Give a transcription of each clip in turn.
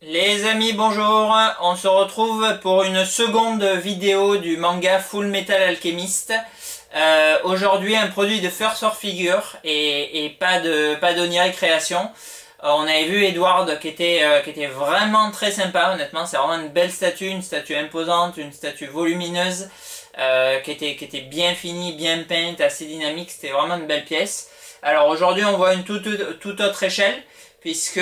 Les amis, bonjour, on se retrouve pour une seconde vidéo du manga Full Metal Alchemist. Aujourd'hui un produit de First War Figure et pas d'Onirai Création. On avait vu Edward qui était vraiment très sympa, honnêtement, c'est vraiment une belle statue, une statue imposante, une statue volumineuse, qui était bien finie, bien peinte, assez dynamique, c'était vraiment une belle pièce. Alors aujourd'hui on voit une toute autre échelle, puisque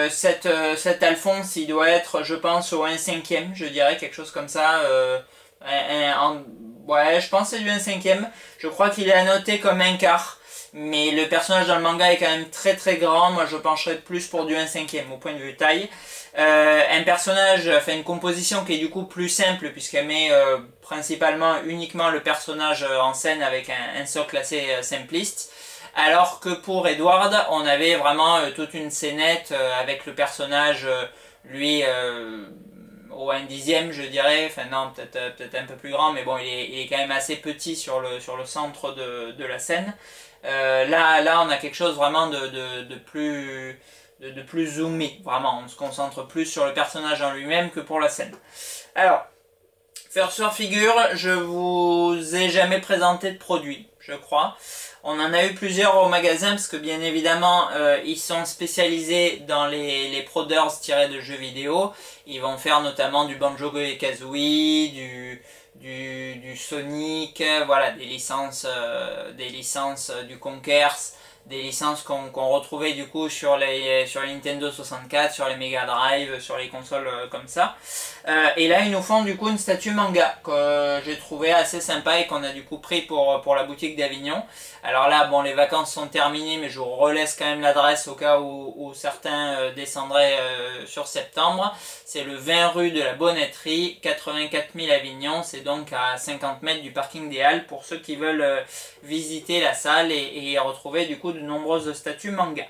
cet Alphonse il doit être, je pense, au 1/5e, je dirais, quelque chose comme ça. Ouais, je pense que c'est du 1/5e. Je crois qu'il est annoté comme un quart, mais le personnage dans le manga est quand même très grand. Moi je pencherais plus pour du 1/5e au point de vue taille. Un personnage, enfin une composition qui est du coup plus simple, puisqu'elle met principalement uniquement le personnage en scène avec un socle assez simpliste. Alors que pour Edward, on avait vraiment toute une scénette avec le personnage, lui, au 1/10e, je dirais. Enfin non, peut-être un peu plus grand, mais bon, il est quand même assez petit sur le centre de la scène. Là, on a quelque chose vraiment de plus zoomé. Vraiment, on se concentre plus sur le personnage en lui-même que pour la scène. Alors, First War Figure, je vous ai jamais présenté de produit, je crois. On en a eu plusieurs au magasin parce que bien évidemment ils sont spécialisés dans les proders tirés de jeux vidéo. Ils vont faire notamment du Banjo-Kazooie, du Sonic, voilà, des licences du Conkers, des licences qu'on retrouvait du coup sur les Nintendo 64, sur les Mega Drive, sur les consoles comme ça. Et là ils nous font du coup une statue manga que j'ai trouvé assez sympa et qu'on a du coup pris pour la boutique d'Avignon. Alors là, bon, les vacances sont terminées, mais je vous relaisse quand même l'adresse au cas où certains descendraient sur septembre. C'est le 20 rue de la Bonnetterie, 84 000 Avignon. C'est donc à 50 mètres du parking des Halles pour ceux qui veulent visiter la salle et retrouver du coup de nombreuses statues manga.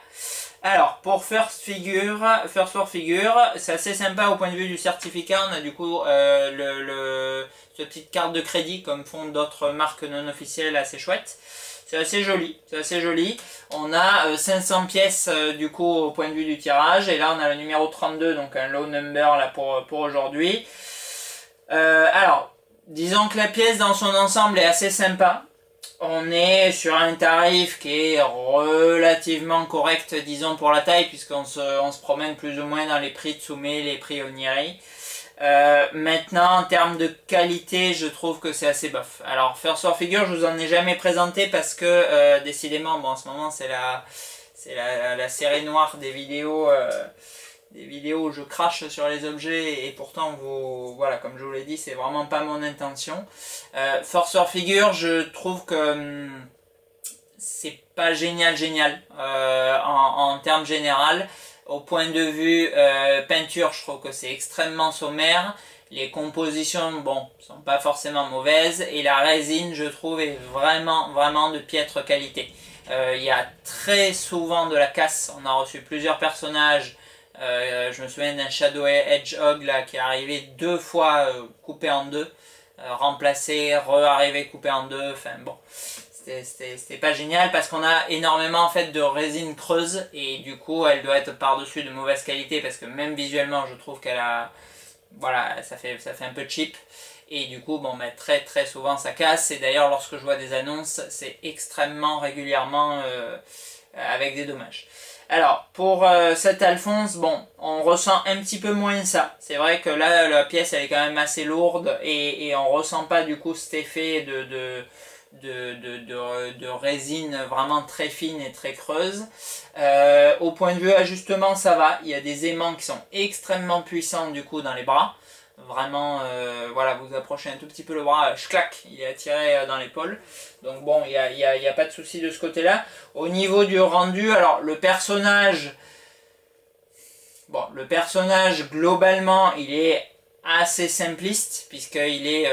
Alors, pour First War Figure, c'est assez sympa au point de vue du certificat. On a du coup cette petite carte de crédit comme font d'autres marques non officielles assez chouettes. C'est assez joli, c'est assez joli. On a 500 pièces du coup au point de vue du tirage. Et là on a le numéro 32, donc un low number là pour aujourd'hui. Alors, disons que la pièce dans son ensemble est assez sympa. On est sur un tarif qui est relativement correct, disons, pour la taille, puisqu'on se promène plus ou moins dans les prix Tsume, les prix Onirai. Maintenant, en termes de qualité, je trouve que c'est assez bof. Alors, First War Figure, je vous en ai jamais présenté parce que, décidément, bon, en ce moment, c'est la série noire des vidéos où je crache sur les objets et pourtant, voilà, comme je vous l'ai dit, c'est vraiment pas mon intention. First War Figure, je trouve que c'est pas génial en termes général. Au point de vue peinture, je trouve que c'est extrêmement sommaire. Les compositions, bon, sont pas forcément mauvaises. Et la résine, je trouve, est vraiment de piètre qualité. Il y a très souvent de la casse. On a reçu plusieurs personnages. Je me souviens d'un Shadow Hedgehog là, qui est arrivé 2 fois coupé en 2. Remplacé, re-arrivé coupé en 2. Enfin bon. C'était pas génial parce qu'on a énormément en fait de résine creuse et du coup elle doit être par-dessus de mauvaise qualité parce que même visuellement je trouve qu'elle a, voilà, ça fait un peu cheap et du coup bon, bah, très souvent ça casse. Et d'ailleurs lorsque je vois des annonces c'est extrêmement régulièrement avec des dommages. Alors pour cet Alphonse, bon, on ressent un petit peu moins ça. C'est vrai que là la pièce elle est quand même assez lourde et on ressent pas du coup cet effet de résine vraiment très fine et très creuse. Au point de vue ajustement, ça va. Il y a des aimants qui sont extrêmement puissants du coup dans les bras. Vraiment, voilà, vous approchez un tout petit peu le bras, clac, il est attiré dans l'épaule. Donc bon, il y a pas de souci de ce côté-là. Au niveau du rendu, alors le personnage, bon, le personnage globalement, il est assez simpliste puisqu'il est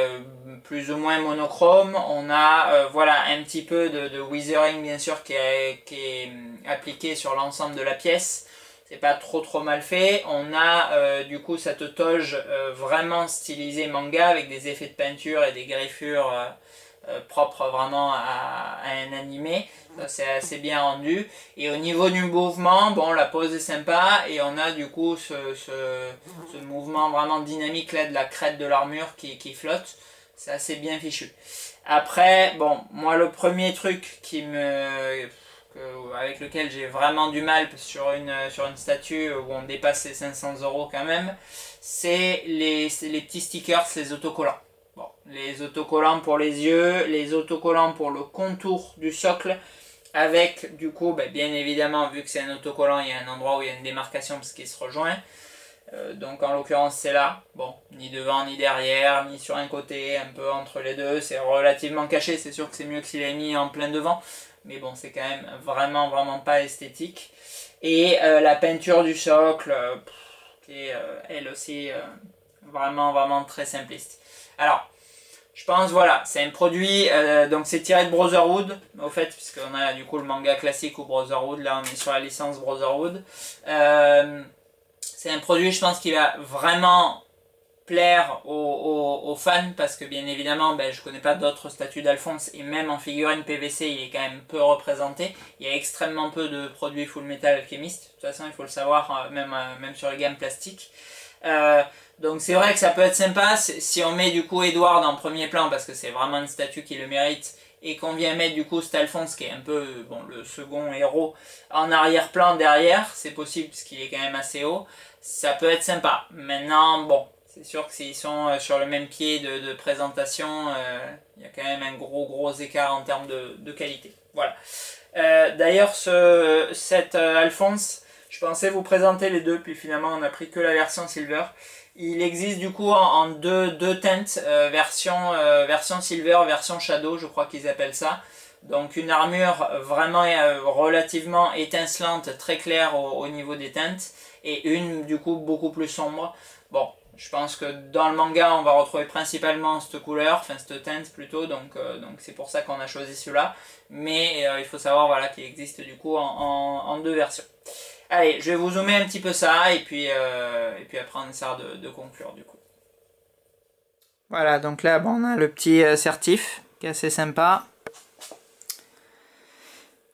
plus ou moins monochrome. On a voilà un petit peu de weathering bien sûr qui est appliqué sur l'ensemble de la pièce. C'est pas trop mal fait. On a du coup cette toge vraiment stylisée manga avec des effets de peinture et des griffures propre vraiment à un animé. C'est assez bien rendu. Et au niveau du mouvement, bon, la pose est sympa et on a du coup ce mouvement vraiment dynamique là de la crête de l'armure qui flotte. C'est assez bien fichu. Après, bon, moi le premier truc avec lequel j'ai vraiment du mal sur une statue où on dépasse les 500 € quand même, c'est les petits stickers, les autocollants. Bon, les autocollants pour les yeux, les autocollants pour le contour du socle, avec du coup, bien évidemment, vu que c'est un autocollant, il y a un endroit où il y a une démarcation parce qu'il se rejoint. Donc en l'occurrence c'est là, bon, ni devant ni derrière, ni sur un côté, un peu entre les deux, c'est relativement caché, c'est sûr que c'est mieux que s'il est mis en plein devant, mais bon c'est quand même vraiment pas esthétique. Et la peinture du socle, qui est elle aussi vraiment très simpliste. Alors, je pense voilà, c'est un produit, donc c'est tiré de Brotherhood, au fait, puisqu'on a du coup le manga classique ou Brotherhood, là on est sur la licence Brotherhood. C'est un produit, je pense, qui va vraiment plaire aux fans parce que bien évidemment, je connais pas d'autres statues d'Alphonse et même en figurine PVC, il est quand même peu représenté. Il y a extrêmement peu de produits Full Metal Alchemist. De toute façon, il faut le savoir, même sur les gammes plastiques. Donc c'est vrai que ça peut être sympa si on met du coup Edward en premier plan parce que c'est vraiment une statue qui le mérite et qu'on vient mettre du coup cet Alphonse qui est un peu le second héros en arrière-plan derrière, c'est possible parce qu'il est quand même assez haut, ça peut être sympa. Maintenant bon, c'est sûr que s'ils sont sur le même pied de présentation, il y a quand même un gros écart en termes de qualité. Voilà. D'ailleurs cet Alphonse, je pensais vous présenter les deux, puis finalement on a pris que la version Silver. Il existe du coup en deux teintes, version Silver, version Shadow, je crois qu'ils appellent ça. Donc une armure vraiment relativement étincelante, très claire au niveau des teintes, et une du coup beaucoup plus sombre. Bon, je pense que dans le manga on va retrouver principalement cette couleur, enfin cette teinte plutôt, donc c'est pour ça qu'on a choisi celui-là. Mais il faut savoir voilà, qu'il existe du coup en deux versions. Allez, je vais vous zoomer un petit peu ça et puis après on essaiera de conclure du coup. Voilà, donc là on a le petit certif qui est assez sympa.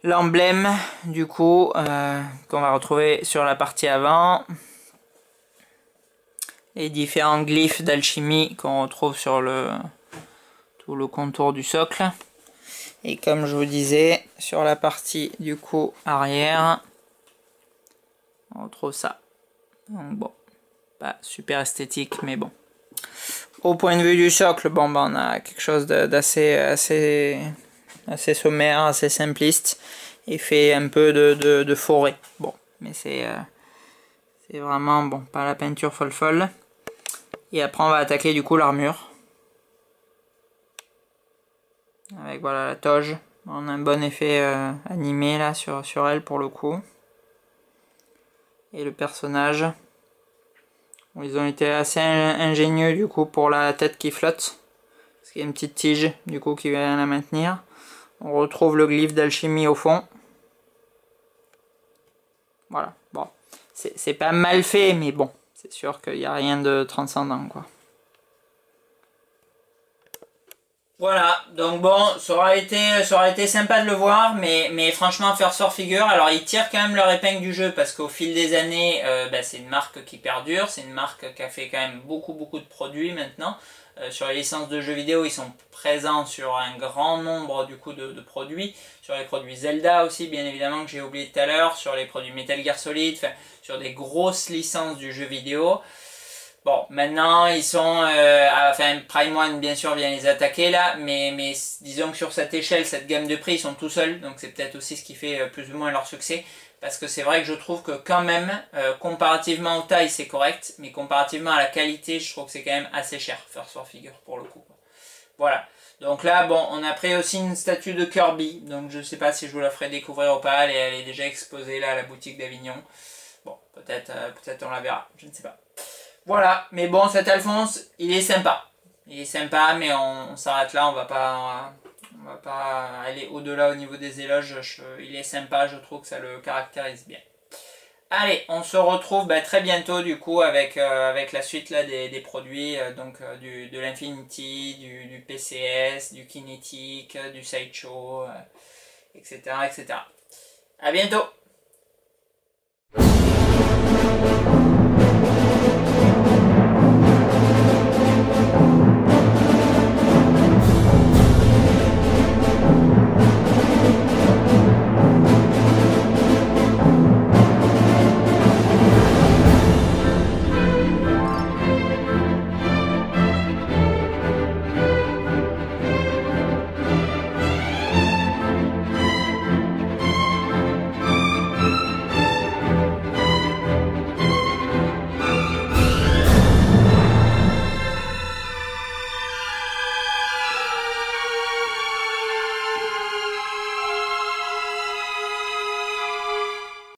L'emblème du coup qu'on va retrouver sur la partie avant. Les différents glyphes d'alchimie qu'on retrouve sur tout le contour du socle. Et comme je vous disais, sur la partie du coup arrière, on retrouve ça. Donc bon, pas super esthétique, mais bon. Au point de vue du socle, bon, on a quelque chose d'assez assez sommaire, assez simpliste, et fait un peu de forêt. Bon, mais c'est vraiment bon, pas la peinture folle. Et après, on va attaquer du coup l'armure. Avec voilà la toge. On a un bon effet animé là sur elle pour le coup. Et le personnage, ils ont été assez ingénieux du coup pour la tête qui flotte, parce qu'il y a une petite tige du coup qui vient la maintenir. On retrouve le glyphe d'alchimie au fond. Voilà, bon, c'est pas mal fait, mais bon, c'est sûr qu'il n'y a rien de transcendant quoi. Voilà, donc bon, ça aurait été sympa de le voir, mais franchement, First Sword Figure, alors ils tirent quand même leur épingle du jeu, parce qu'au fil des années, c'est une marque qui perdure, c'est une marque qui a fait quand même beaucoup de produits maintenant. Sur les licences de jeux vidéo, ils sont présents sur un grand nombre du coup de produits, sur les produits Zelda aussi, bien évidemment, que j'ai oublié tout à l'heure, sur les produits Metal Gear Solid, sur des grosses licences du jeu vidéo. Bon, maintenant ils sont, Prime One bien sûr vient les attaquer là, mais disons que sur cette échelle, cette gamme de prix, ils sont tout seuls, donc c'est peut-être aussi ce qui fait plus ou moins leur succès, parce que c'est vrai que je trouve que quand même, comparativement aux tailles c'est correct, mais comparativement à la qualité, je trouve que c'est quand même assez cher, First Sword Figure pour le coup. Voilà, donc là bon, on a pris aussi une statue de Kirby, donc je sais pas si je vous la ferai découvrir ou pas, elle est déjà exposée là à la boutique d'Avignon. Bon, peut-être on la verra, je ne sais pas. Voilà, mais bon, cet Alphonse, il est sympa. Il est sympa, mais on s'arrête là, on va pas aller au-delà au niveau des éloges. Il est sympa, je trouve que ça le caractérise bien. Allez, on se retrouve très bientôt du coup avec, avec la suite là, des produits de l'Infinity, du PCS, du Kinetic, du Sideshow, etc., etc. À bientôt!